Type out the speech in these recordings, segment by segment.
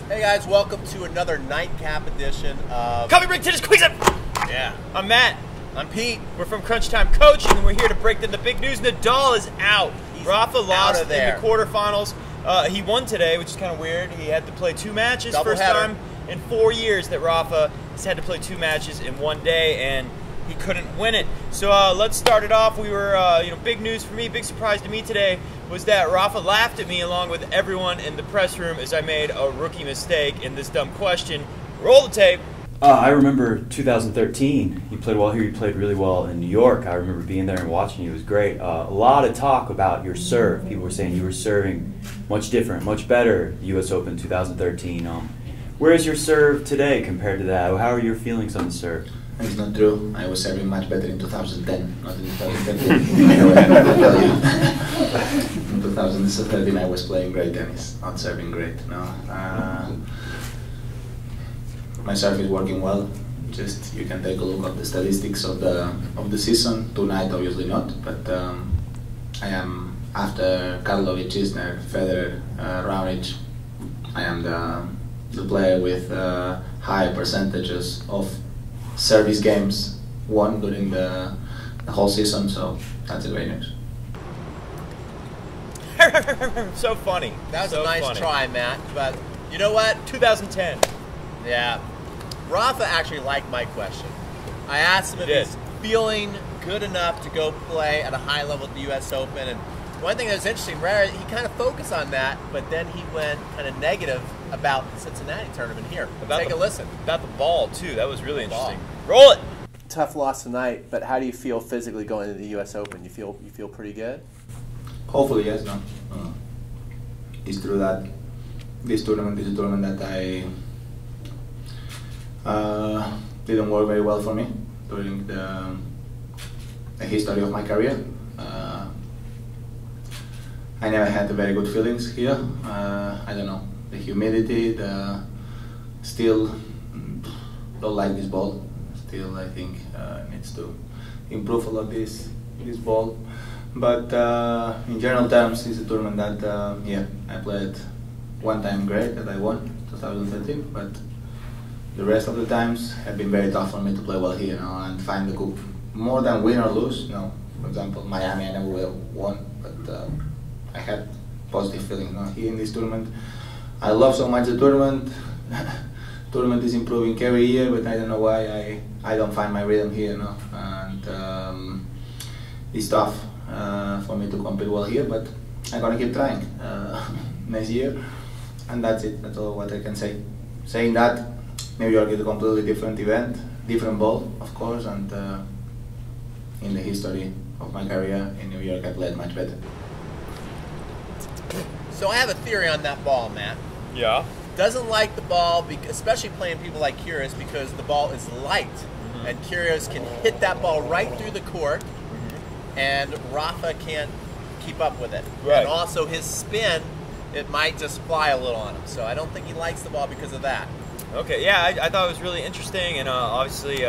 Hey guys, welcome to another nightcap edition of Coffee Break Tennis Quiz Up! Yeah. I'm Matt. I'm Pete. We're from Crunch Time Coaching, and we're here to break down the big news. Nadal is out. Rafa lost in the quarterfinals. He won today, which is kind of weird. He had to play two matches. First time in 4 years that Rafa has had to play two matches in one day, and he couldn't win it. So let's start it off. We were, big news for me, big surprise to me today was that Rafa laughed at me along with everyone in the press room as I made a rookie mistake in this dumb question. Roll the tape. I remember 2013. He played well here. He played really well in New York. I remember being there and watching you. It was great. A lot of talk about your serve. People were saying you were serving much different, much better. The U.S. Open 2013. Where is your serve today compared to that? How are your feelings on the serve? It's not true. I was serving much better in 2010, not in 2013. Anyway, I can tell you. In 2013, I was playing great tennis, not serving great. No. My serve is working well. Just you can take a look at the statistics of the season. Tonight, obviously not, but I am after Karlovic, Isner, Federer, Raonic. I am the player with high percentages of service games won during the whole season. So that's a great news. So funny. That was so a nice funny. try, Matt. But you know what? 2010. Yeah. Rafa actually liked my question. I asked him if he's feeling good enough to go play at a high level at the U.S. Open. And one thing that was interesting, he kind of focused on that, but then he went kind of negative about the Cincinnati tournament here. Take a listen. About the ball, too. That was really interesting. Roll it! Tough loss tonight, but how do you feel physically going into the U.S. Open? You feel pretty good? Hopefully, yes. No, it's true that this tournament is a tournament that I didn't work very well for me during the history of my career. I never had very good feelings here. I don't know, the humidity, still don't like this ball. Still, I think needs to improve a lot this ball. But in general terms, it's a tournament that I played one time great that I won 2013, but the rest of the times have been very tough for me to play well here, and find the cup. More than win or lose, For example, Miami I never won, but I had positive feelings here in this tournament. I love so much the tournament. Tournament is improving every year, but I don't know why I don't find my rhythm here, and it's tough for me to compete well here, but I'm gonna keep trying next year, and that's it. That's all what I can say. Saying that, New York is a completely different event, different ball, of course, and in the history of my career in New York, I played much better. So I have a theory on that ball, Matt. Yeah. Doesn't like the ball, especially playing people like Kyrgios, because the ball is light, and Kyrgios can hit that ball right through the court, and Rafa can't keep up with it. Right. And also his spin, it might just fly a little on him. So I don't think he likes the ball because of that. Okay, yeah, I thought it was really interesting, and obviously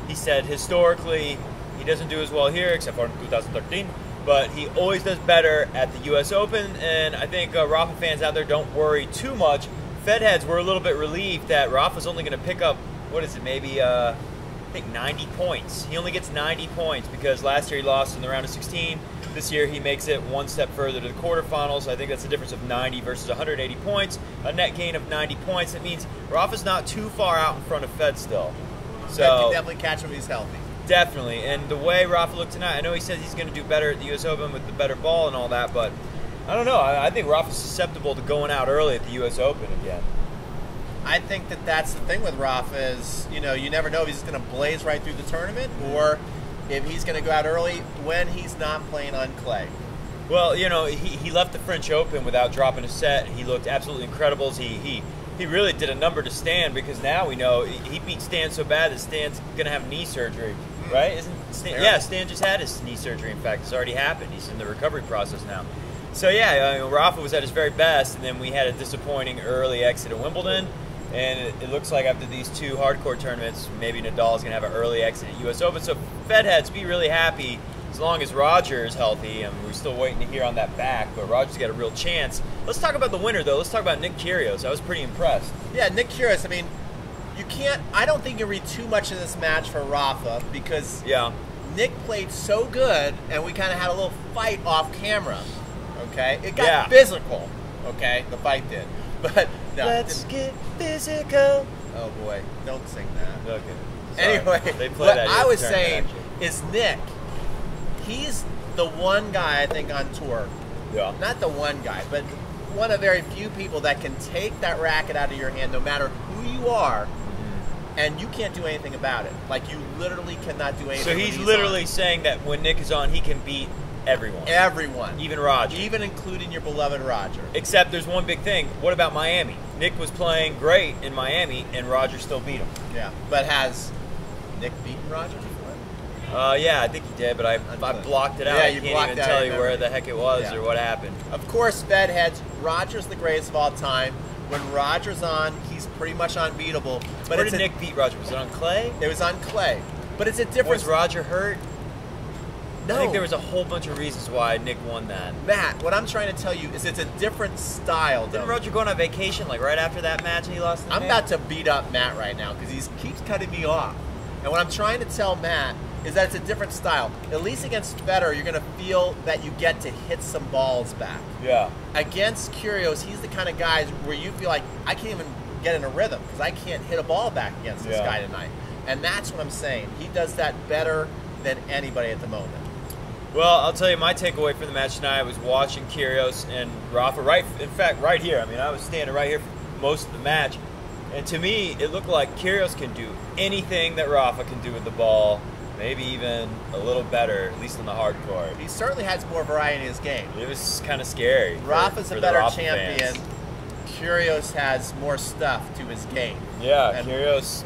he said historically he doesn't do as well here, except for in 2013, but he always does better at the U.S. Open, and I think Rafa fans out there don't worry too much. Fed heads were a little bit relieved that Rafa's only going to pick up, maybe I think 90 points. He only gets 90 points because last year he lost in the round of 16. This year he makes it one step further to the quarterfinals. I think that's a difference of 90 versus 180 points, a net gain of 90 points. That means Rafa's not too far out in front of Fed still. So Fed can definitely catch him if he's healthy. Definitely, and the way Rafa looked tonight, I know he says he's going to do better at the U.S. Open with the better ball and all that, but I don't know. I think Rafa's susceptible to going out early at the U.S. Open again. I think that's the thing with Rafa is, you never know if he's going to blaze right through the tournament or if he's going to go out early when he's not playing on clay. Well, he left the French Open without dropping a set. He looked absolutely incredible. He really did a number to Stan, because now we know he beat Stan so bad that Stan's going to have knee surgery, right? Isn't Stan? Yeah, Stan just had his knee surgery. In fact, it's already happened. He's in the recovery process now. So yeah, Rafa was at his very best, and then we had a disappointing early exit at Wimbledon. And it looks like after these two hardcore tournaments, maybe Nadal is going to have an early exit at U.S. Open. So Fed heads, be really happy as long as Roger is healthy, and we're still waiting to hear on that back, but Roger's got a real chance. Let's talk about the winner, though. Let's talk about Nick Kyrgios. I was pretty impressed. Yeah, Nick Kyrgios, I mean, I don't think you read too much in this match for Rafa because Nick played so good, and we kind of had a little fight off camera, okay? It got physical, okay? The fight did. But no. Let's get physical. Oh, boy. Don't sing that. Okay. Anyway, what I was saying is Nick, he's the one guy, I think, on tour. Yeah. Not the one guy, but one of very few people that can take that racket out of your hand no matter who you are, and you can't do anything about it. Like, you literally cannot do anything. So he's literally saying that when Nick is on, he can beat everyone. Everyone. Even Roger. Even including your beloved Roger. Except there's one big thing. What about Miami? Nick was playing great in Miami, and Roger still beat him. Yeah. But has Nick beaten Roger before? Yeah, I think he did, but I blocked it out. Yeah, I can't even tell you where the heck it was or what happened. Of course, Fed heads, Roger's the greatest of all time. When Roger's on, he's pretty much unbeatable. But where did Nick beat Roger? Was it on clay? It was on clay. But it's a different... Was Roger hurt? No. I think there was a whole bunch of reasons why Nick won that. Matt, what I'm trying to tell you is it's a different style. Didn't Roger go on a vacation like right after that match and he lost the I'm about to beat up Matt right now because he keeps cutting me off. And what I'm trying to tell Matt is that it's a different style. At least against Federer, you're going to feel that you get to hit some balls back. Yeah. Against Kyrgios, he's the kind of guy where you feel like, I can't even get in a rhythm because I can't hit a ball back against this guy tonight. And that's what I'm saying. He does that better than anybody at the moment. Well, I'll tell you my takeaway from the match tonight. I was watching Kyrgios and Rafa, right here. I mean, I was standing right here for most of the match. And to me, it looked like Kyrgios can do anything that Rafa can do with the ball. Maybe even a little better, at least on the hard court. He certainly has more variety in his game. It was kind of scary. Rafa's a better champion. Fans. Kyrgios has more stuff to his game. Yeah, and Kyrgios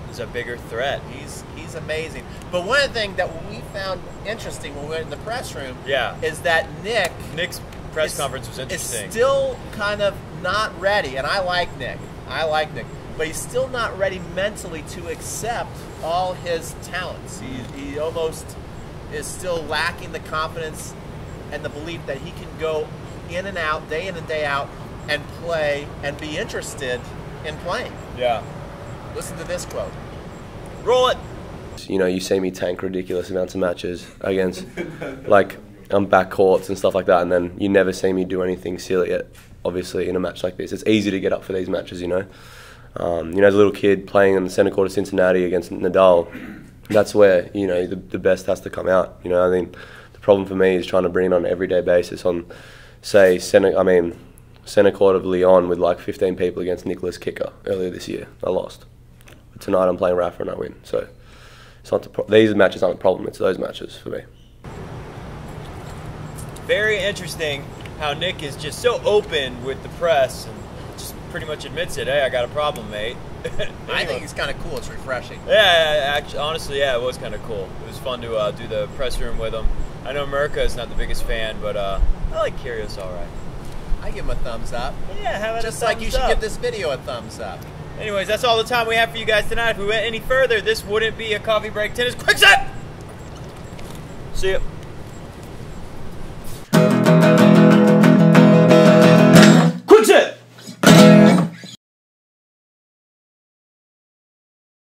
is a bigger threat. He's amazing. But one of the things that we found interesting when we went in the press room is that Nick's press conference was interesting. Is still kind of not ready, and I like Nick. But he's still not ready mentally to accept all his talents. He almost is still lacking the confidence and the belief that he can go in and out, day in and day out, and play and be interested in playing. Yeah. Listen to this quote. Roll it. You know, you see me tank ridiculous amounts of matches against, like, on back courts and stuff like that, and then you never see me do anything silly, obviously, in a match like this. It's easy to get up for these matches, you know. As a little kid playing in the center court of Cincinnati against Nadal, that's where, you know, the best has to come out. You know, I think the problem for me is trying to bring it on an everyday basis on, say, center court of Lyon with like 15 people against Nicholas Kicker earlier this year. I lost. But tonight I'm playing Rafa and I win. So it's not these matches aren't the problem. It's those matches for me. Very interesting how Nick is just so open with the press and just pretty much admits it. Hey, I got a problem, mate. Anyway. I think he's kind of cool. It's refreshing. Yeah, actually, honestly, it was kind of cool. It was fun to do the press room with him. I know Mirka is not the biggest fan, but I like Kyrgios all right. I give him a thumbs up. Yeah, how about just like you should give this video a thumbs up. Anyways, that's all the time we have for you guys tonight. If we went any further, this wouldn't be a coffee break tennis quick set. See ya.